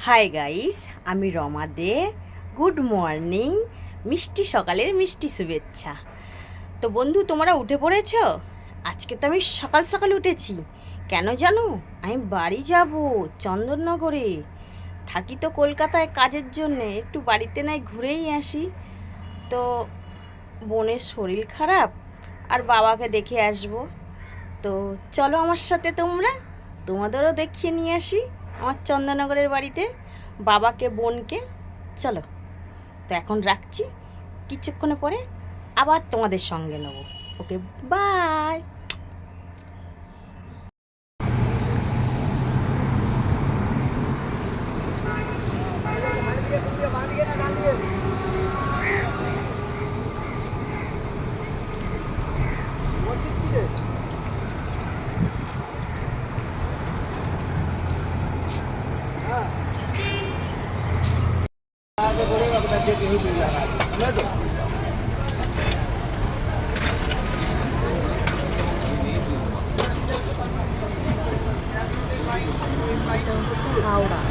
Hi guys, আমি রমা দে। Good morning. মিষ্টি সকালের মিষ্টি শুভেচ্ছা। তো বন্ধু, তোমরা উঠে পড়েছ? আজকে তো আমি সকাল সকাল উঠেছি। কেন জানো? আমি বাড়ি যাব, চন্দননগরে। থাকি তো কলকাতায় কাজের জন্যে, একটু বাড়িতে নাই ঘুরেই আসি। তো বোনের শরীর খারাপ, আর বাবাকে দেখে আসবো। তো চলো আমার সাথে তোমরা, তোমাদেরও দেখিয়ে নিয়ে আসি আমার চন্দননগরের বাড়িতে বাবাকে বোনকে। চলো। তো এখন রাখছি, কিছুক্ষণে পরে আবার তোমাদের সঙ্গে নেব। ওকে, by. Howrah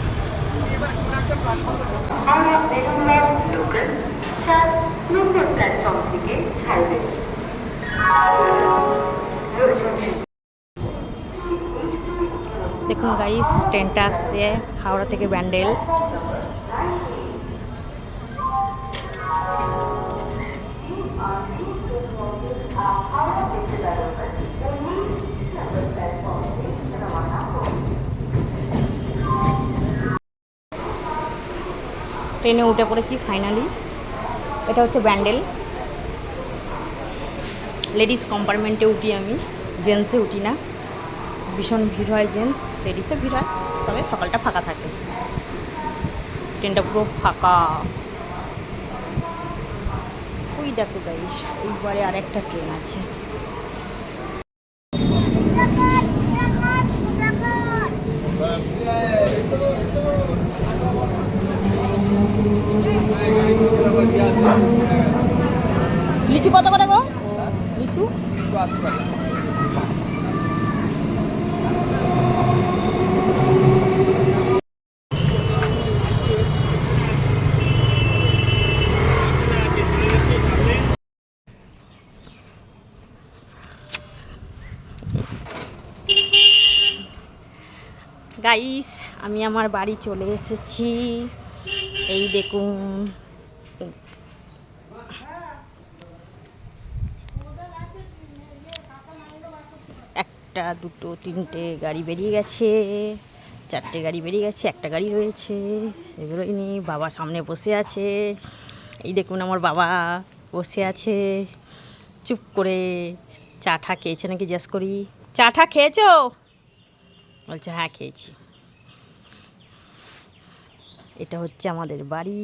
Howrah Belur Math local 4 number platform থেকে ছাড়বে। দেখুন গাইস, ট্রেনটা আসছে হাওড়া থেকে ব্যান্ডেল। ট্রেনে উঠে পড়েছি ফাইনালি। এটা হচ্ছে ব্যান্ডেল। লেডিস কম্পার্টমেন্টে উঠি আমি, জেন্টসে উঠি না। ভীষণ ভিড় হয়, জেন্টস লেডিসও ভিড় হয়, তবে সকালটা ফাঁকা থাকে। ট্রেনটা পুরো ফাঁকা। ওই দেখো গাইস, ওইবারে আর একটা ট্রেন আছে। লিচু কত করে গো? লিচু গাইস, আমি আমার বাড়ি চলে এসেছি। এই দেখুন, একটা দুটো তিনটে গাড়ি বেরিয়ে গেছে, চারটে গাড়ি বেরিয়ে গেছে, একটা গাড়ি রয়েছে, বেরোয়নি। বাবা সামনে বসে আছে। এই দেখুন, আমার বাবা বসে আছে চুপ করে। চা ঠা খেয়েছে নাকি জিজ্ঞেস করি। চা ঠা খেয়েছো? বলছে হ্যাঁ খেয়েছি। এটা হচ্ছে আমাদের বাড়ি।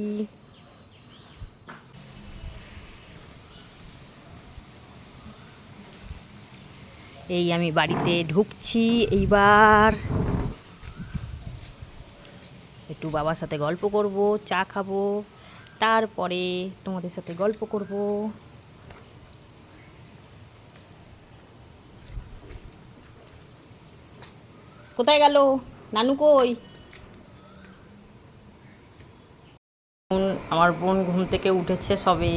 এই আমি বাড়িতে ঢুকছি এইবার। একটু বাবার সাথে গল্প করব, চা খাবো, তারপরে তোমাদের সাথে গল্প করব। কোথায় গেল নানু? কই? আমার বোন ঘুম থেকে উঠেছে সবে।